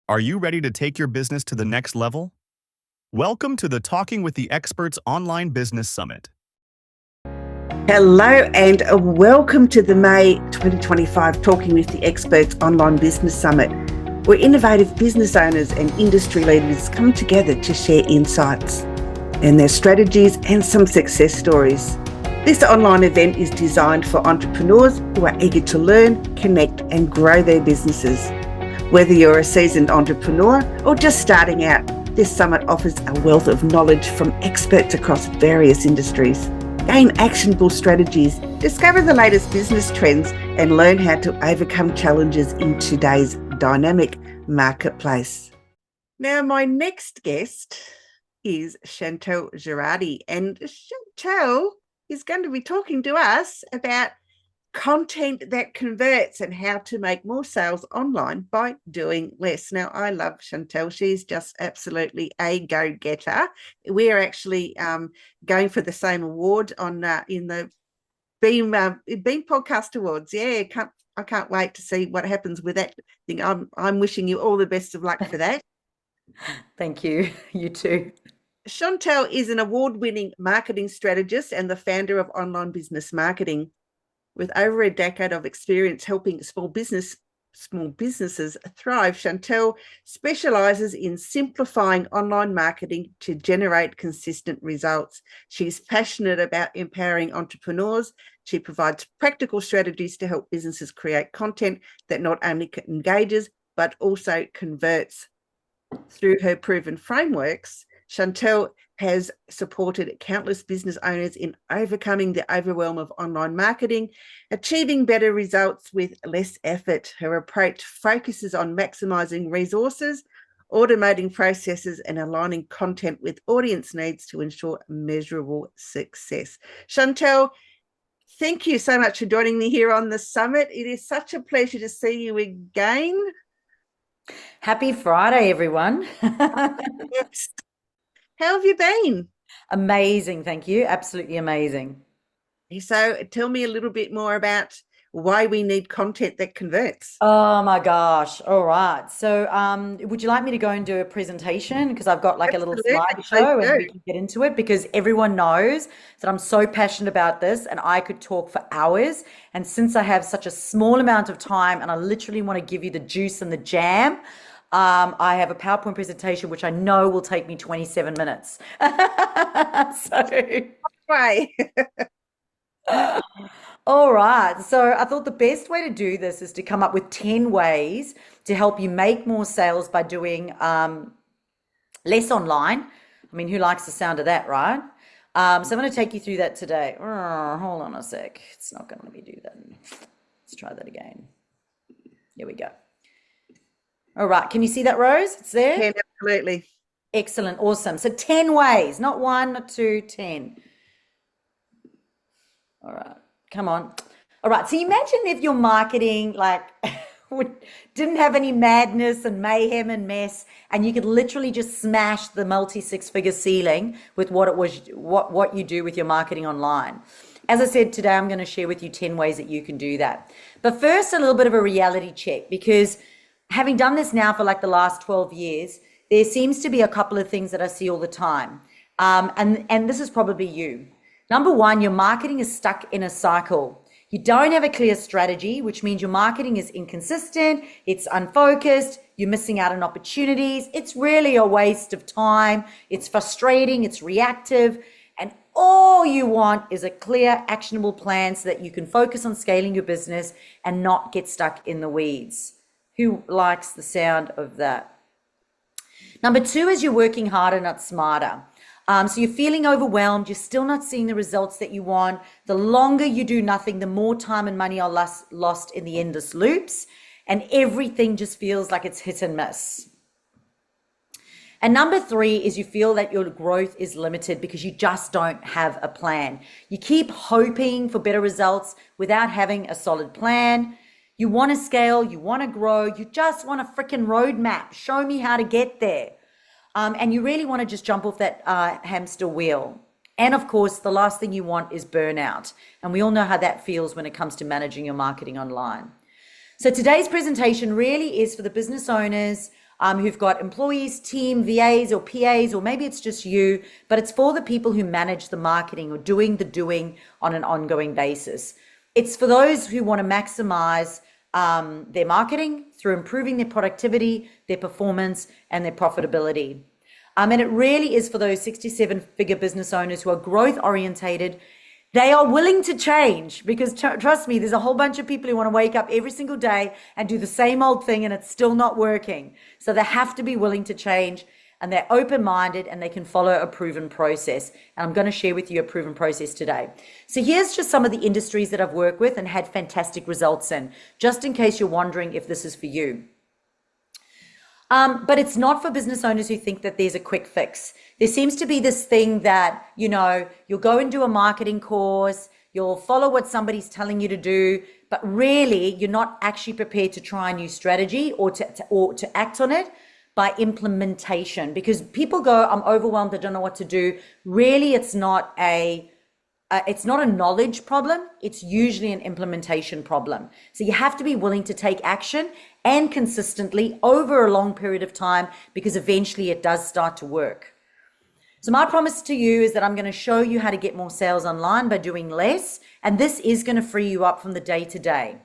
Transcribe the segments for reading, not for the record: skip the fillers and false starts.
Are you ready to take your business to the next level? Welcome to the Talking with the Experts Online Business Summit. Hello and welcome to the May 2025 Talking with the Experts Online Business Summit, where innovative business owners and industry leaders come together to share insights and their strategies and some success stories. This online event is designed for entrepreneurs who are eager to learn, connect and grow their businesses. Whether you're a seasoned entrepreneur or just starting out, this summit offers a wealth of knowledge from experts across various industries. Gain actionable strategies, discover the latest business trends, and learn how to overcome challenges in today's dynamic marketplace. Now, my next guest is Chantal Gerardy, and Chantal is going to be talking to us about content that converts and how to make more sales online by doing less. Now, I love Chantal. She's just absolutely a go-getter. We're actually going for the same award on in the Beam Podcast Awards. Yeah, I can't wait to see what happens with that thing. I'm wishing you all the best of luck for that. Thank you. You too. Chantal is an award-winning marketing strategist and the founder of Online Business Marketing. With over a decade of experience helping small businesses thrive, Chantal specialises in simplifying online marketing to generate consistent results. She's passionate about empowering entrepreneurs. She provides practical strategies to help businesses create content that not only engages, but also converts. Through her proven frameworks, Chantal has supported countless business owners in overcoming the overwhelm of online marketing, achieving better results with less effort. Her approach focuses on maximising resources, automating processes, and aligning content with audience needs to ensure measurable success. Chantal, thank you so much for joining me here on the summit. It is such a pleasure to see you again. Happy Friday, everyone. Yes. How have you been? Amazing. Thank you. Absolutely amazing. So tell me a little bit more about why we need content that converts. Oh my gosh. All right. So would you like me to go and do a presentation? Because I've got like a little slideshow and we can get into it, because everyone knows that I'm so passionate about this and I could talk for hours. And since I have such a small amount of time and I literally want to give you the juice and the jam, I have a PowerPoint presentation, which I know will take me 27 minutes. Right. All right. So I thought the best way to do this is to come up with 10 ways to help you make more sales by doing less online. I mean, who likes the sound of that, right? So I'm going to take you through that today. Hold on a sec. It's not going to let me do that. Let's try that again. Here we go. All right. Can you see that, Rose? It's there? Yeah, absolutely. Excellent. Awesome. So 10 ways, not one, not two, 10. All right. Come on. All right. So imagine if your marketing didn't have any madness and mayhem and mess, and you could literally just smash the multi-six-figure ceiling with what you do with your marketing online. As I said, today I'm going to share with you 10 ways that you can do that. But first, a little bit of a reality check, because having done this now for like the last 12 years, there seems to be a couple of things that I see all the time. And this is probably you. Number one, your marketing is stuck in a cycle. You don't have a clear strategy, which means your marketing is inconsistent, it's unfocused, you're missing out on opportunities, it's really a waste of time, it's frustrating, it's reactive, and all you want is a clear, actionable plan so that you can focus on scaling your business and not get stuck in the weeds. Who likes the sound of that? Number two is you're working harder, not smarter. So you're feeling overwhelmed. You're still not seeing the results that you want. The longer you do nothing, the more time and money are lost in the endless loops. And everything just feels like it's hit and miss. And number three is you feel that your growth is limited because you just don't have a plan. You keep hoping for better results without having a solid plan. You want to scale, you want to grow, you just want a freaking roadmap. Show me how to get there. And you really want to just jump off that hamster wheel. And of course, the last thing you want is burnout. And we all know how that feels when it comes to managing your marketing online. So today's presentation really is for the business owners who've got employees, team, VAs or PAs, or maybe it's just you, but it's for the people who manage the marketing or doing the doing on an ongoing basis. It's for those who want to maximize their marketing through improving their productivity, their performance, and their profitability. And it really is for those 67-figure business owners who are growth orientated. They are willing to change because trust me, there's a whole bunch of people who want to wake up every single day and do the same old thing and it's still not working. So they have to be willing to change, and they're open-minded and they can follow a proven process. And I'm going to share with you a proven process today. So here's just some of the industries that I've worked with and had fantastic results in, just in case you're wondering if this is for you. But it's not for business owners who think that there's a quick fix. There seems to be this thing that, you'll go and do a marketing course, you'll follow what somebody's telling you to do, but really you're not actually prepared to try a new strategy or to act on it by implementation. Because people go, I'm overwhelmed, I don't know what to do. Really, it's not a knowledge problem. It's usually an implementation problem. So you have to be willing to take action and consistently over a long period of time, because eventually it does start to work. So my promise to you is that I'm going to show you how to get more sales online by doing less. And this is going to free you up from the day to day.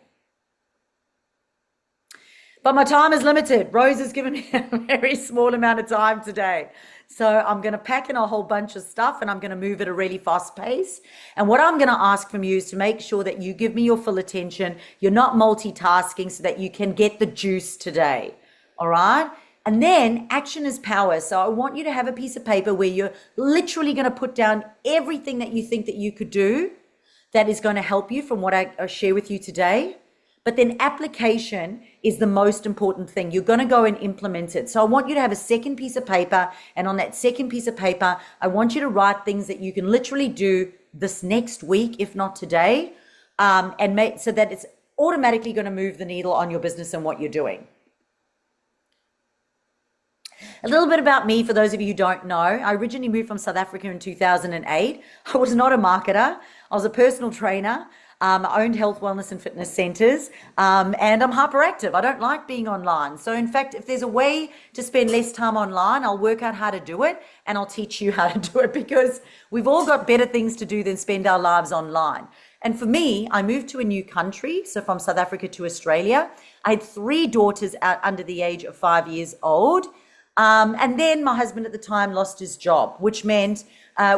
But my time is limited. Rose has given me a very small amount of time today. So I'm going to pack in a whole bunch of stuff and I'm going to move at a really fast pace. And what I'm going to ask from you is to make sure that you give me your full attention. You're not multitasking so that you can get the juice today. All right. And then action is power. So I want you to have a piece of paper where you're literally going to put down everything that you think that you could do that is going to help you from what I share with you today. But then application is the most important thing. You're going to go and implement it. So I want you to have a second piece of paper. And on that second piece of paper, I want you to write things that you can literally do this next week, if not today, and make so that it's automatically going to move the needle on your business and what you're doing. A little bit about me, for those of you who don't know. I originally moved from South Africa in 2008. I was not a marketer. I was a personal trainer. I owned health, wellness, and fitness centers, and I'm hyperactive. I don't like being online. So in fact, if there's a way to spend less time online, I'll work out how to do it, and I'll teach you how to do it, because we've all got better things to do than spend our lives online. And for me, I moved to a new country, so from South Africa to Australia. I had 3 daughters under the age of 5 years old. And then my husband at the time lost his job, which meant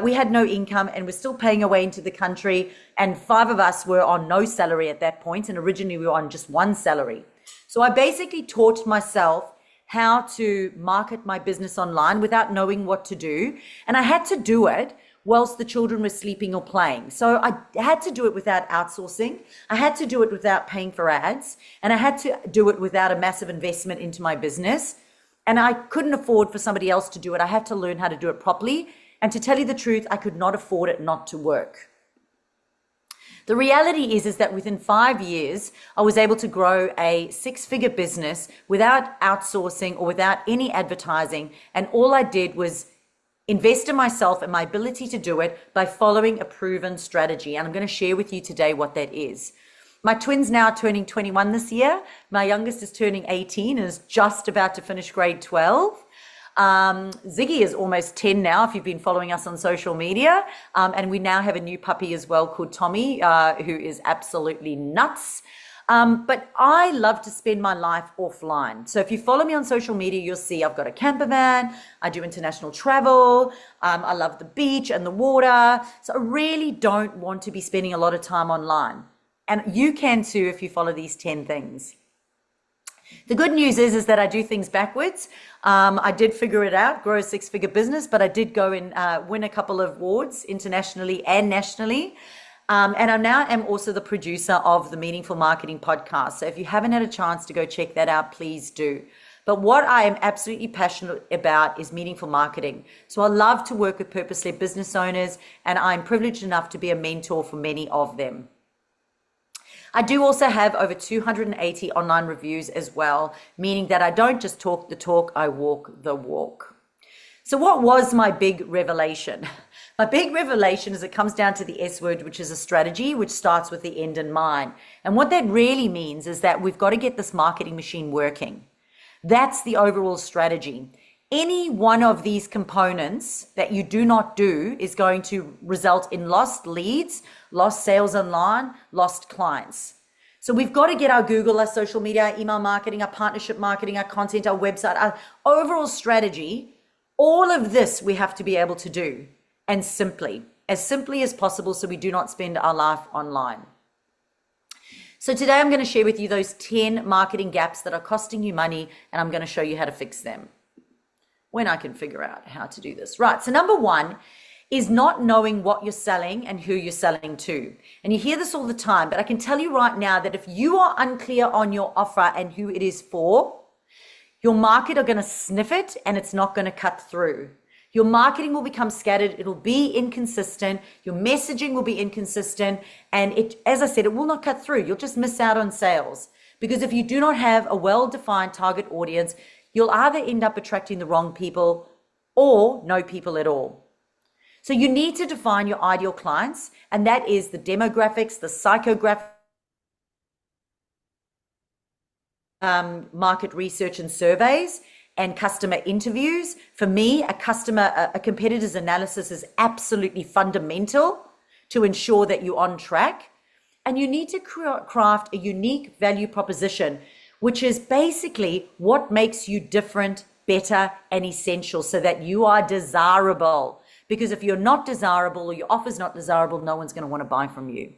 we had no income and we're still paying our way into the country. And 5 of us were on no salary at that point. And originally we were on just 1 salary. So I basically taught myself how to market my business online without knowing what to do. And I had to do it whilst the children were sleeping or playing. So I had to do it without outsourcing. I had to do it without paying for ads. And I had to do it without a massive investment into my business. And I couldn't afford for somebody else to do it. I had to learn how to do it properly. And to tell you the truth, I could not afford it not to work. The reality is that within 5 years, I was able to grow a 6-figure business without outsourcing or without any advertising. And all I did was invest in myself and my ability to do it by following a proven strategy. And I'm going to share with you today what that is. My twin's now turning 21 this year. My youngest is turning 18 and is just about to finish grade 12. Ziggy is almost 10 now, if you've been following us on social media. And we now have a new puppy as well called Tommy, who is absolutely nuts. But I love to spend my life offline. So if you follow me on social media, you'll see I've got a camper van. I do international travel. I love the beach and the water. So I really don't want to be spending a lot of time online. And you can too if you follow these 10 things. The good news is that I do things backwards. I did figure it out, grow a 6-figure business, but I did go and win a couple of awards internationally and nationally. And I now am also the producer of the Meaningful Marketing podcast. So if you haven't had a chance to go check that out, please do. But what I am absolutely passionate about is meaningful marketing. So I love to work with purpose-led business owners, and I'm privileged enough to be a mentor for many of them. I do also have over 280 online reviews as well, meaning that I don't just talk the talk, I walk the walk. So what was my big revelation? My big revelation is it comes down to the S word, which is a strategy, which starts with the end in mind. And what that really means is that we've got to get this marketing machine working. That's the overall strategy. Any one of these components that you do not do is going to result in lost leads, lost sales online, lost clients. So we've got to get our Google, our social media, our email marketing, our partnership marketing, our content, our website, our overall strategy. All of this we have to be able to do, and as simply as possible, so we do not spend our life online. So today I'm going to share with you those 10 marketing gaps that are costing you money, and I'm going to show you how to fix them when I can figure out how to do this. Right, so number one is not knowing what you're selling and who you're selling to. And you hear this all the time, but I can tell you right now that if you are unclear on your offer and who it is for, your market are going to sniff it and it's not going to cut through. Your marketing will become scattered, it'll be inconsistent, your messaging will be inconsistent, and as I said, it will not cut through. You'll just miss out on sales. Because if you do not have a well-defined target audience, you'll either end up attracting the wrong people or no people at all. So you need to define your ideal clients, and that is the demographics, the psychographics, market research and surveys, and customer interviews. For me, a competitor's analysis is absolutely fundamental to ensure that you're on track. And you need to craft a unique value proposition, which is basically what makes you different, better, and essential so that you are desirable. Because if you're not desirable or your offer's not desirable, no one's going to want to buy from you.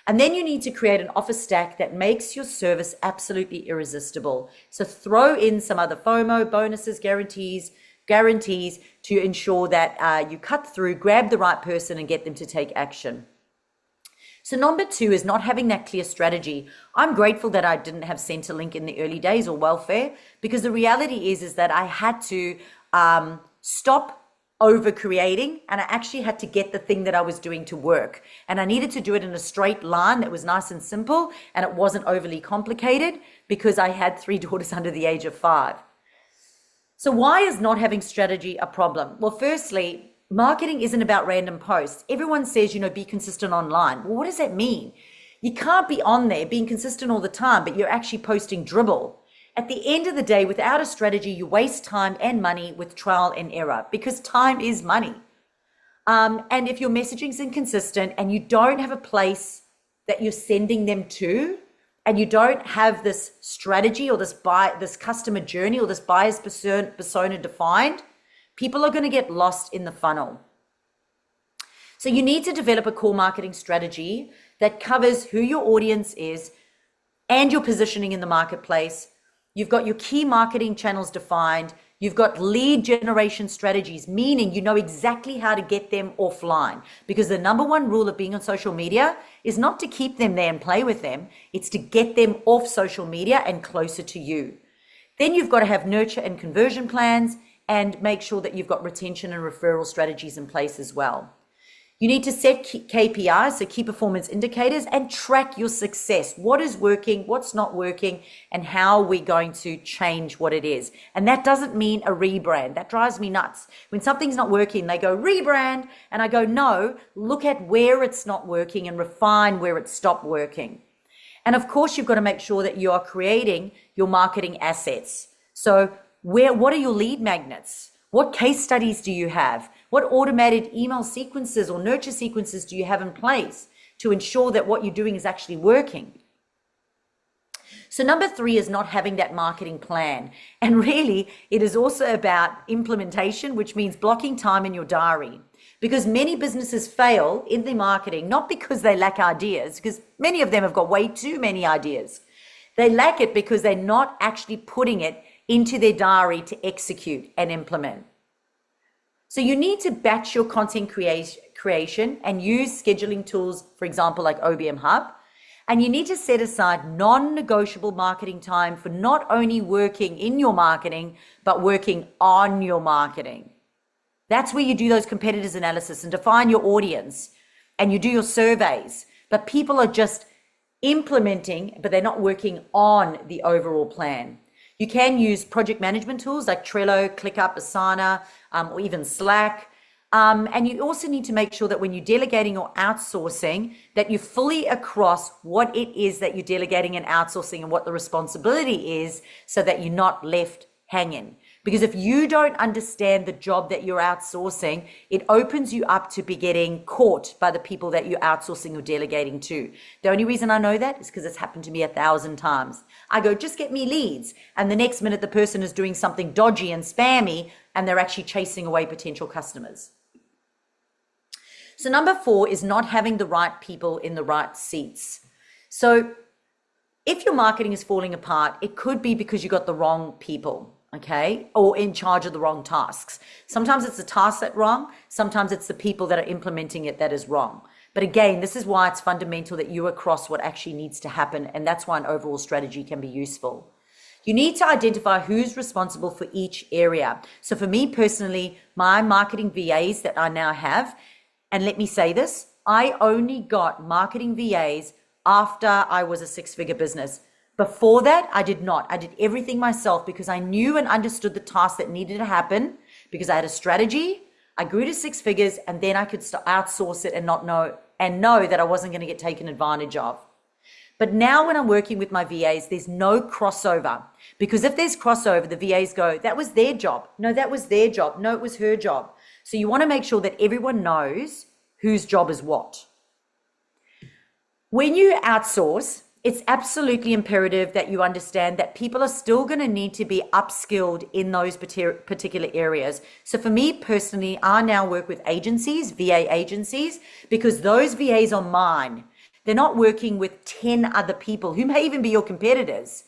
And then you need to create an offer stack that makes your service absolutely irresistible. So throw in some other FOMO, bonuses, guarantees to ensure that you cut through, grab the right person and get them to take action. So number two is not having that clear strategy. I'm grateful that I didn't have Centrelink in the early days or welfare, because the reality is that I had to stop over creating, and I actually had to get the thing that I was doing to work. And I needed to do it in a straight line that was nice and simple, and it wasn't overly complicated because I had 3 daughters under the age of 5. So why is not having strategy a problem? Well, firstly, marketing isn't about random posts. Everyone says, be consistent online. Well, what does that mean? You can't be on there being consistent all the time, but you're actually posting dribble. At the end of the day, without a strategy, you waste time and money with trial and error, because time is money. And if your messaging is inconsistent and you don't have a place that you're sending them to, and you don't have this strategy or this customer journey or this buyer's persona defined, people are going to get lost in the funnel. So you need to develop a core marketing strategy that covers who your audience is and your positioning in the marketplace. You've got your key marketing channels defined. You've got lead generation strategies, meaning you know exactly how to get them offline. Because the number one rule of being on social media is not to keep them there and play with them. It's to get them off social media and closer to you. Then you've got to have nurture and conversion plans and make sure that you've got retention and referral strategies in place as well. You need to set KPIs, so key performance indicators, and track your success. What is working, what's not working, and how we're going to change what it is. And that doesn't mean a rebrand. That drives me nuts. When something's not working, they go rebrand, and I go, no, look at where it's not working and refine where it stopped working. And of course, you've got to make sure that you are creating your marketing assets. So what are your lead magnets? What case studies do you have? What automated email sequences or nurture sequences do you have in place to ensure that what you're doing is actually working? So number 3 is not having that marketing plan. And really, it is also about implementation, which means blocking time in your diary. Because many businesses fail in their marketing, not because they lack ideas, because many of them have got way too many ideas. They lack it because they're not actually putting it into their diary to execute and implement. So you need to batch your content creation and use scheduling tools, for example, like OBM Hub. And you need to set aside non-negotiable marketing time for not only working in your marketing, but working on your marketing. That's where you do those competitors analysis and define your audience, and you do your surveys. But people are just implementing, but they're not working on the overall plan. You can use project management tools like Trello, ClickUp, Asana, or even Slack. And you also need to make sure that when you're delegating or outsourcing, that you're fully across what it is that you're delegating and outsourcing and what the responsibility is, so that you're not left hanging. Because if you don't understand the job that you're outsourcing, it opens you up to be getting caught by the people that you're outsourcing or delegating to. The only reason I know that is because it's happened to me 1,000 times. I go, just get me leads. And the next minute, the person is doing something dodgy and spammy, and they're actually chasing away potential customers. So number 4 is not having the right people in the right seats. So if your marketing is falling apart, it could be because you got the wrong people, okay, or in charge of the wrong tasks. Sometimes it's the task that's wrong. Sometimes it's the people that are implementing it that is wrong. But again, this is why it's fundamental that you are across what actually needs to happen. And that's why an overall strategy can be useful. You need to identify who's responsible for each area. So for me personally, my marketing VAs that I now have, and let me say this, I only got marketing VAs after I was a 6-figure business. Before that, I did not. I did everything myself because I knew and understood the tasks that needed to happen, because I had a strategy. I grew to 6 figures, and then I could outsource it and know that I wasn't going to get taken advantage of. But now when I'm working with my VAs, there's no crossover, because if there's crossover, the VAs go, that was their job. No, that was their job. No, it was her job. So you want to make sure that everyone knows whose job is what. When you outsource, it's absolutely imperative that you understand that people are still going to need to be upskilled in those particular areas. So for me personally, I now work with agencies, VA agencies, because those VAs are mine. They're not working with 10 other people who may even be your competitors.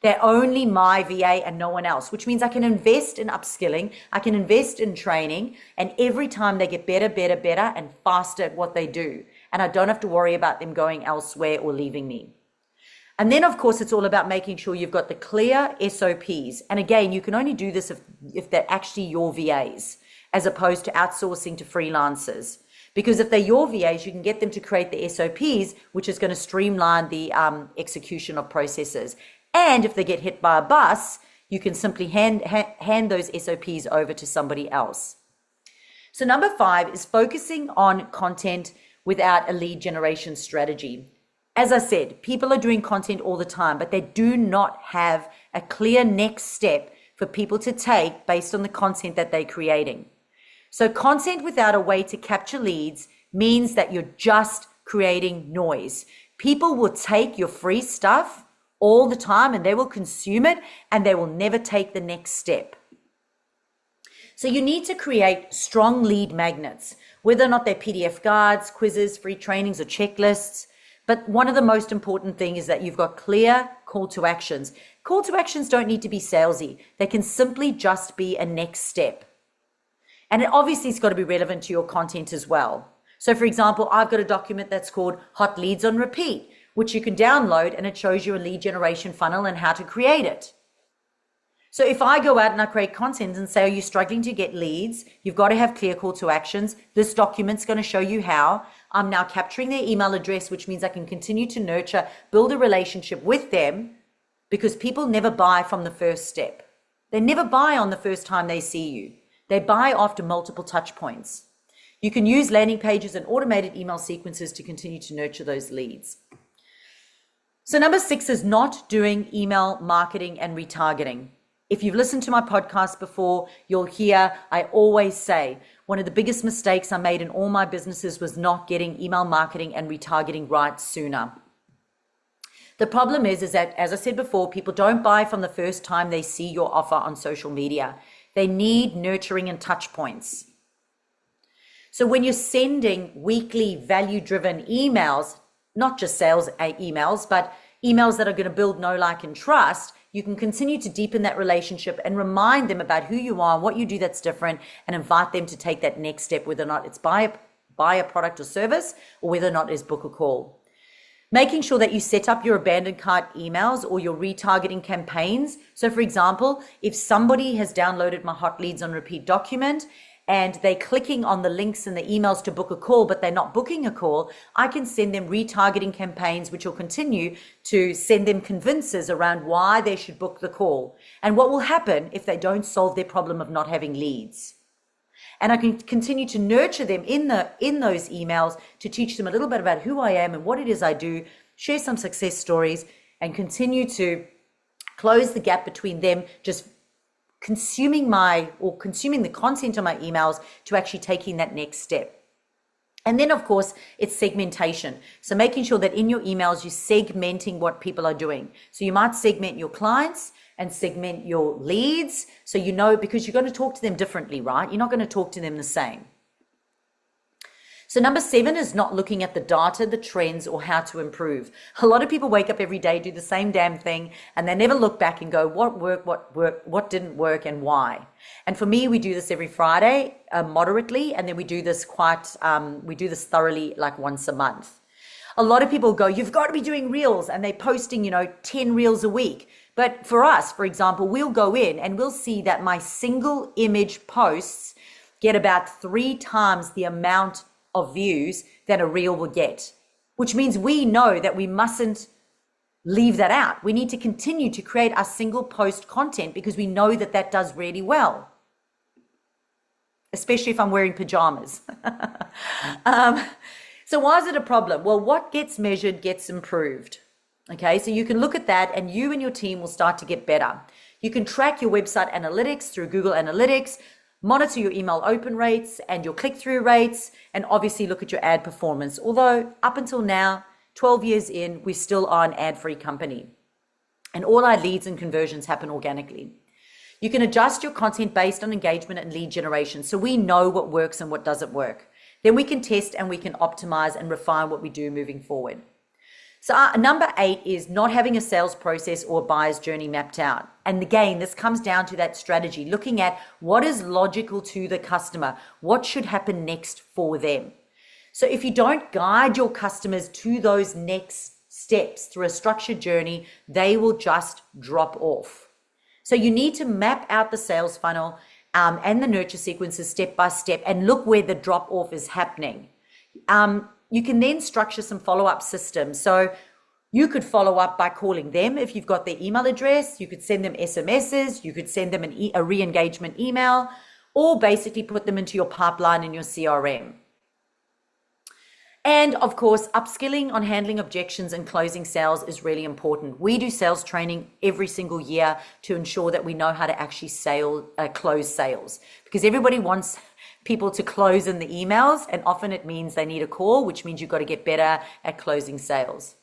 They're only my VA and no one else, which means I can invest in upskilling, I can invest in training, and every time they get better, better, better, and faster at what they do. And I don't have to worry about them going elsewhere or leaving me. And then, of course, it's all about making sure you've got the clear SOPs. And again, you can only do this if they're actually your VAs, as opposed to outsourcing to freelancers. Because if they're your VAs, you can get them to create the SOPs, which is going to streamline the execution of processes. And if they get hit by a bus, you can simply hand those SOPs over to somebody else. So number 5 is focusing on content without a lead generation strategy. As I said, people are doing content all the time, but they do not have a clear next step for people to take based on the content that they're creating. So content without a way to capture leads means that you're just creating noise. People will take your free stuff all the time, and they will consume it, and they will never take the next step. So you need to create strong lead magnets, whether or not they're PDF guides, quizzes, free trainings, or checklists. But one of the most important things is that you've got clear call to actions. Call to actions don't need to be salesy. They can simply just be a next step. And it obviously it's got to be relevant to your content as well. So for example, I've got a document that's called Hot Leads on Repeat, which you can download, and it shows you a lead generation funnel and how to create it. So if I go out and I create content and say, are you struggling to get leads? You've got to have clear call to actions. This document's going to show you how. I'm now capturing their email address, which means I can continue to nurture, build a relationship with them, because people never buy from the first step. They never buy on the first time they see you. They buy after multiple touch points. You can use landing pages and automated email sequences to continue to nurture those leads. So number 6 is not doing email marketing and retargeting. If you've listened to my podcast before, you'll hear I always say one of the biggest mistakes I made in all my businesses was not getting email marketing and retargeting right sooner. The problem is that, as I said before, people don't buy from the first time they see your offer on social media. They need nurturing and touch points. So when you're sending weekly value-driven emails, not just sales emails, but emails that are going to build know, like, and trust, you can continue to deepen that relationship and remind them about who you are, what you do that's different, and invite them to take that next step, whether or not it's buy a product or service, or whether or not it's book a call. Making sure that you set up your abandoned cart emails or your retargeting campaigns. So for example, if somebody has downloaded my Hot Leads on Repeat document and they're clicking on the links in the emails to book a call, but they're not booking a call, I can send them retargeting campaigns, which will continue to send them convinces around why they should book the call and what will happen if they don't solve their problem of not having leads. And I can continue to nurture them in those emails to teach them a little bit about who I am and what it is I do, share some success stories, and continue to close the gap between them just consuming the content of my emails to actually taking that next step. And then, of course, it's segmentation. So making sure that in your emails, you're segmenting what people are doing. So you might segment your clients and segment your leads. So you know, because you're going to talk to them differently, right? You're not going to talk to them the same. So number 7 is not looking at the data, the trends, or how to improve. A lot of people wake up every day, do the same damn thing, and they never look back and go, what worked, what didn't work, and why. And for me, we do this every Friday, moderately, and then we do this thoroughly, like once a month. A lot of people go, you've got to be doing reels, and they're posting, 10 reels a week. But for us, for example, we'll go in and we'll see that my single image posts get about 3 times the amount of views that a reel will get, which means we know that we mustn't leave that out. We need to continue to create our single post content because we know that that does really well, especially if I'm wearing pajamas. So why is it a problem? Well, what gets measured gets improved. Okay, so you can look at that and you and your team will start to get better. You can track your website analytics through Google Analytics, monitor your email open rates and your click-through rates, and obviously look at your ad performance. Although up until now, 12 years in, we still are an ad-free company. And all our leads and conversions happen organically. You can adjust your content based on engagement and lead generation, so we know what works and what doesn't work. Then we can test and we can optimize and refine what we do moving forward. So number 8 is not having a sales process or buyer's journey mapped out. And again, this comes down to that strategy, looking at what is logical to the customer, what should happen next for them. So if you don't guide your customers to those next steps through a structured journey, they will just drop off. So you need to map out the sales funnel and the nurture sequences step by step and look where the drop off is happening. You can then structure some follow-up systems. So you could follow up by calling them if you've got their email address. You could send them SMSs. You could send them a re-engagement email, or basically put them into your pipeline in your CRM. And of course, upskilling on handling objections and closing sales is really important. We do sales training every single year to ensure that we know how to actually close sales, because everybody wants people to close in the emails, and often it means they need a call, which means you've got to get better at closing sales.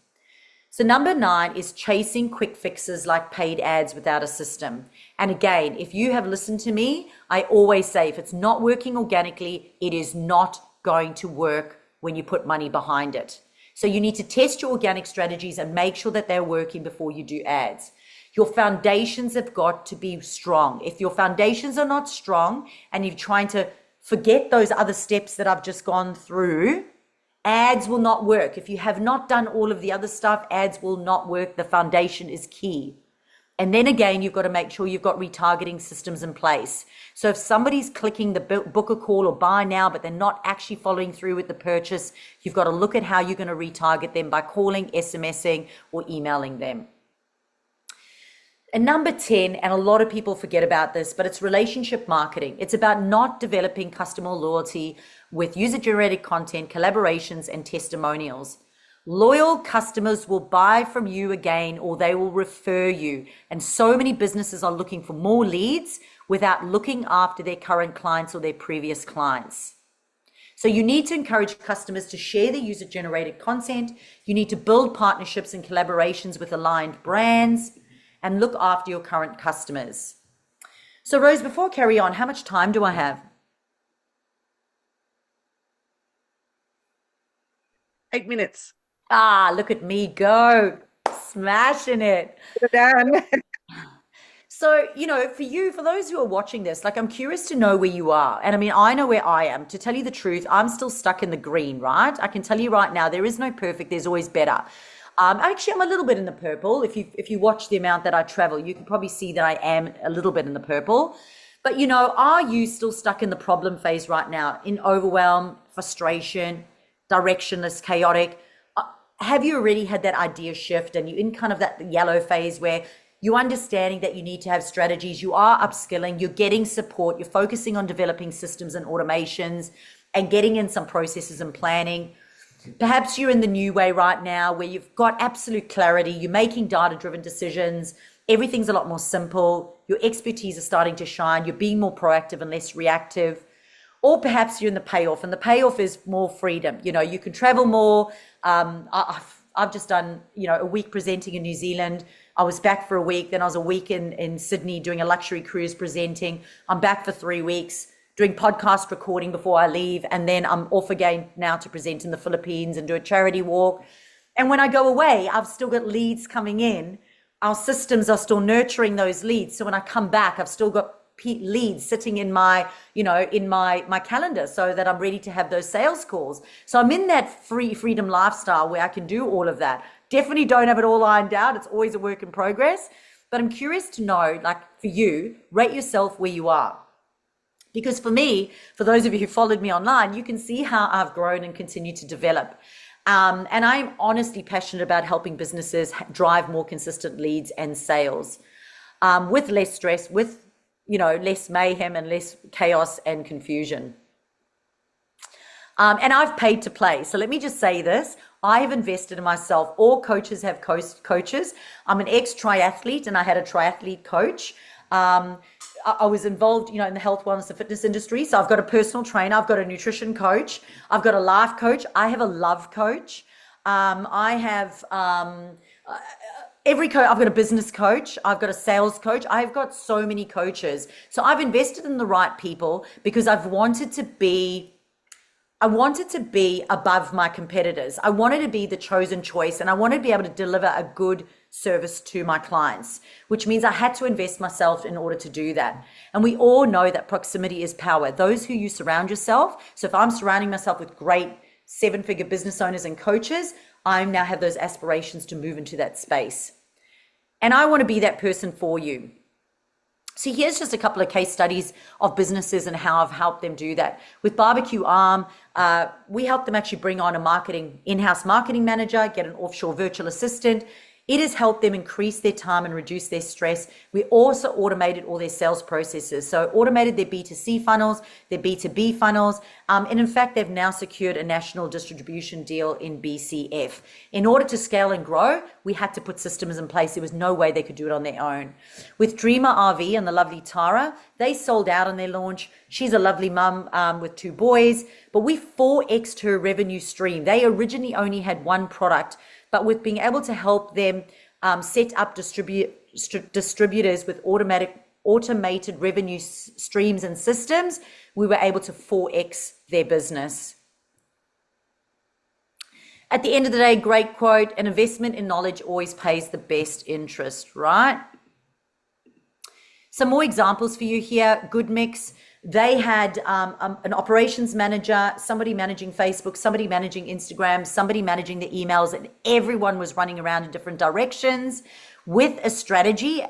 So number 9 is chasing quick fixes like paid ads without a system. And again, if you have listened to me, I always say if it's not working organically, it is not going to work when you put money behind it. So you need to test your organic strategies and make sure that they're working before you do ads. Your foundations have got to be strong. If your foundations are not strong and you're trying to forget those other steps that I've just gone through, ads will not work. If you have not done all of the other stuff, ads will not work. The foundation is key. And then again, you've got to make sure you've got retargeting systems in place. So if somebody's clicking the book a call or buy now, but they're not actually following through with the purchase, you've got to look at how you're going to retarget them by calling, SMSing, or emailing them. And number 10, and a lot of people forget about this, but it's relationship marketing. It's about not developing customer loyalty with user-generated content, collaborations, and testimonials. Loyal customers will buy from you again, or they will refer you. And so many businesses are looking for more leads without looking after their current clients or their previous clients. So you need to encourage customers to share the user-generated content. You need to build partnerships and collaborations with aligned brands, and look after your current customers. So Rose, before I carry on, how much time do I have? 8 minutes. Look at me go, smashing it. Done. So, for those who are watching this, I'm curious to know where you are. And I mean, I know where I am. To tell you the truth, I'm still stuck in the green, right? I can tell you right now, there is no perfect, there's always better. Actually, I'm a little bit in the purple. If you watch the amount that I travel, you can probably see that I am a little bit in the purple. But, are you still stuck in the problem phase right now, in overwhelm, frustration, directionless, chaotic? Have you already had that idea shift and you're in kind of that yellow phase where you understanding that you need to have strategies, you are upskilling, you're getting support, you're focusing on developing systems and automations and getting in some processes and planning. Perhaps you're in the new way right now where you've got absolute clarity, you're making data-driven decisions, everything's a lot more simple, your expertise is starting to shine, you're being more proactive and less reactive. Or perhaps you're in the payoff, and the payoff is more freedom. You know, you can travel more. I've just done, a week presenting in New Zealand. I was back for a week, then I was a week in Sydney doing a luxury cruise presenting. I'm back for 3 weeks doing podcast recording before I leave, and then I'm off again now to present in the Philippines and do a charity walk. And when I go away, I've still got leads coming in. Our systems are still nurturing those leads. So when I come back, I've still got leads sitting in my, in my calendar so that I'm ready to have those sales calls. So I'm in that freedom lifestyle where I can do all of that. Definitely don't have it all lined out. It's always a work in progress. But I'm curious to know, like for you, rate yourself where you are. Because for me, for those of you who followed me online, you can see how I've grown and continue to develop. And I'm honestly passionate about helping businesses drive more consistent leads and sales with less stress, with less mayhem and less chaos and confusion. And I've paid to play. So let me just say this. I have invested in myself. All coaches have coaches. I'm an ex-triathlete and I had a triathlete coach. I was involved, in the health, wellness and fitness industry. So I've got a personal trainer. I've got a nutrition coach. I've got a life coach. I have a love coach. I have... I've got a business coach, I've got a sales coach, I've got so many coaches. So I've invested in the right people because I wanted to be above my competitors. I wanted to be the chosen choice and I wanted to be able to deliver a good service to my clients, which means I had to invest myself in order to do that. And we all know that proximity is power. Those who you surround yourself. So if I'm surrounding myself with great 7-figure business owners and coaches, I now have those aspirations to move into that space. And I want to be that person for you. So here's just a couple of case studies of businesses and how I've helped them do that. With Barbecue Arm, we helped them actually bring on a in-house marketing manager, get an offshore virtual assistant. It has helped them increase their time and reduce their stress. We also automated all their sales processes. So automated their B2C funnels, their B2B funnels. And in fact, they've now secured a national distribution deal in BCF. In order to scale and grow, we had to put systems in place. There was no way they could do it on their own. With Dreamer RV and the lovely Tara, they sold out on their launch. She's a lovely mum with 2 boys, but we 4x'd her revenue stream. They originally only had one product, but with being able to help them set up distributors with automated revenue streams and systems, we were able to 4x their business. At the end of the day, great quote, an investment in knowledge always pays the best interest, right? Some more examples for you here. Good Mix. They had an operations manager, somebody managing Facebook, somebody managing Instagram, somebody managing the emails, and everyone was running around in different directions. With a strategy,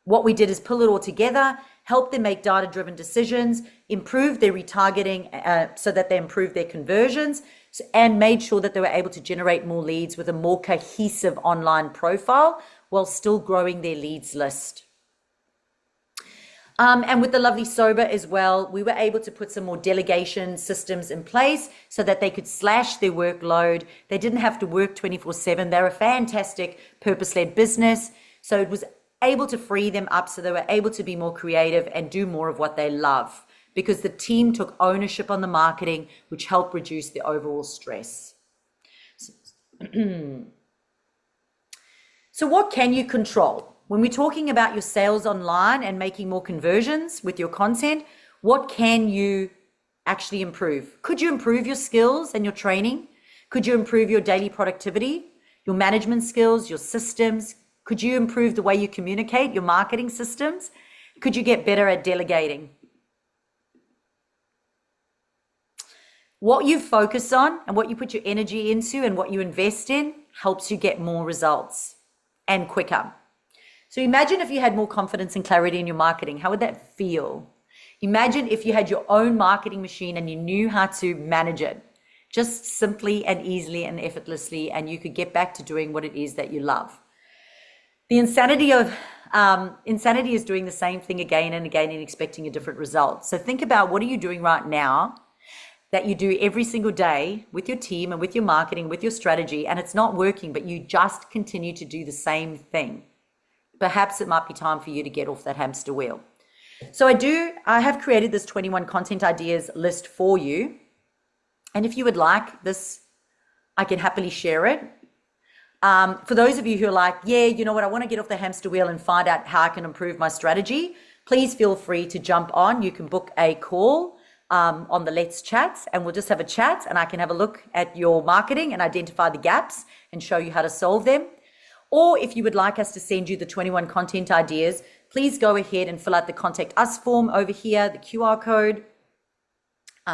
what we did is pull it all together, help them make data-driven decisions, improve their retargeting so that they improved their conversions, and made sure that they were able to generate more leads with a more cohesive online profile while still growing their leads list. And with the lovely Sober as well, we were able to put some more delegation systems in place so that they could slash their workload. They didn't have to work 24/7. They're a fantastic purpose-led business. So it was able to free them up so they were able to be more creative and do more of what they love because the team took ownership on the marketing, which helped reduce the overall stress. So what can you control? When we're talking about your sales online and making more conversions with your content, what can you actually improve? Could you improve your skills and your training? Could you improve your daily productivity, your management skills, your systems? Could you improve the way you communicate, your marketing systems? Could you get better at delegating? What you focus on and what you put your energy into and what you invest in helps you get more results and quicker. So imagine if you had more confidence and clarity in your marketing. How would that feel? Imagine if you had your own marketing machine and you knew how to manage it just simply and easily and effortlessly, and you could get back to doing what it is that you love. The insanity of Insanity is doing the same thing again and again and expecting a different result. So think about, what are you doing right now that you do every single day with your team and with your marketing, with your strategy, and it's not working, but you just continue to do the same thing. Perhaps it might be time for you to get off that hamster wheel. So I have created this 21 content ideas list for you. And if you would like this, I can happily share it. For those of you who are like, yeah, you know what, I want to get off the hamster wheel and find out how I can improve my strategy, please feel free to jump on. You can book a call on the Let's Chat, and we'll just have a chat, and I can have a look at your marketing and identify the gaps and show you how to solve them. Or if you would like us to send you the 21 content ideas, please go ahead and fill out the Contact Us form over here, the QR code,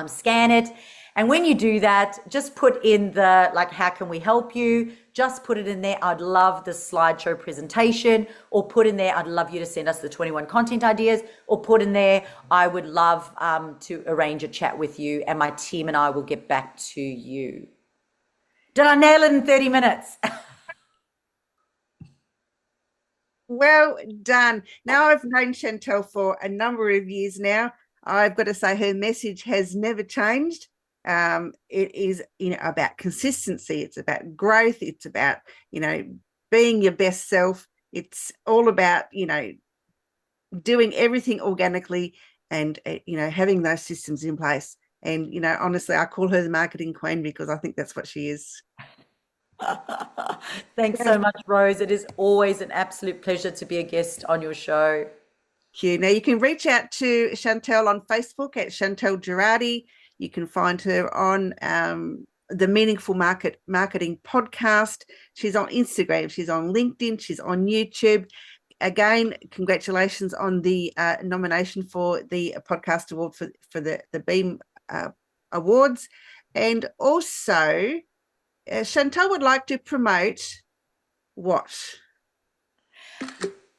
scan it. And when you do that, just put in the, like, how can we help you? Just put it in there, I'd love this slideshow presentation, or put in there, I'd love you to send us the 21 content ideas, or put in there, I would love to arrange a chat with you and my team and I will get back to you. Did I nail it in 30 minutes? Well done. Now, I've known Chantal for a number of years now. I've got to say her message has never changed. It is, about consistency. It's about growth. It's about, being your best self. It's all about, doing everything organically and, having those systems in place. And, honestly, I call her the marketing queen because I think that's what she is. Thanks so much, Rose. It is always an absolute pleasure to be a guest on your show. Thank you. Now, you can reach out to Chantal on Facebook at Chantal Gerardy. You can find her on the Meaningful Marketing podcast. She's on Instagram. She's on LinkedIn. She's on YouTube. Again, congratulations on the nomination for the podcast award for the Beam Awards. And also, Chantal would like to promote what?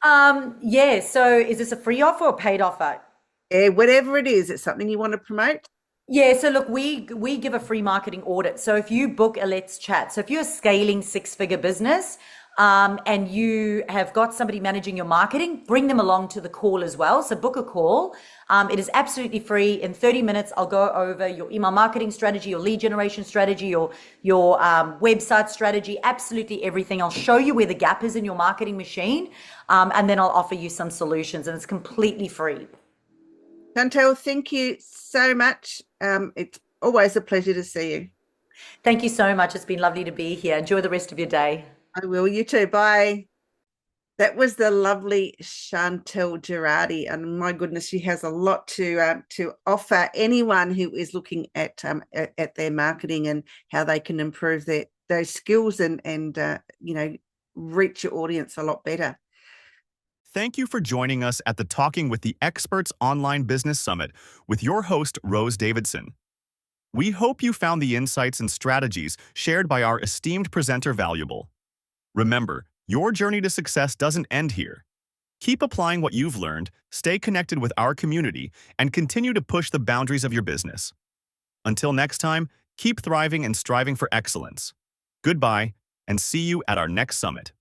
Yeah. So is this a free offer or paid offer? Whatever it is, it's something you want to promote. Yeah, so look, we give a free marketing audit. So if you book a Let's Chat, so if you're a scaling six-figure business and you have got somebody managing your marketing, bring them along to the call as well. So book a call. It is absolutely free. In 30 minutes, I'll go over your email marketing strategy, your lead generation strategy, your website strategy, absolutely everything. I'll show you where the gap is in your marketing machine, and then I'll offer you some solutions, and it's completely free. Chantal, thank you so much. It's always a pleasure to see you. Thank you so much. It's been lovely to be here. Enjoy the rest of your day. I will. You too. Bye. That was the lovely Chantal Gerardy, and my goodness, she has a lot to offer anyone who is looking at their marketing and how they can improve those skills and reach your audience a lot better. Thank you for joining us at the Talking with the Experts Online Business Summit with your host, Rose Davidson. We hope you found the insights and strategies shared by our esteemed presenter valuable. Remember, your journey to success doesn't end here. Keep applying what you've learned, stay connected with our community, and continue to push the boundaries of your business. Until next time, keep thriving and striving for excellence. Goodbye, and see you at our next summit.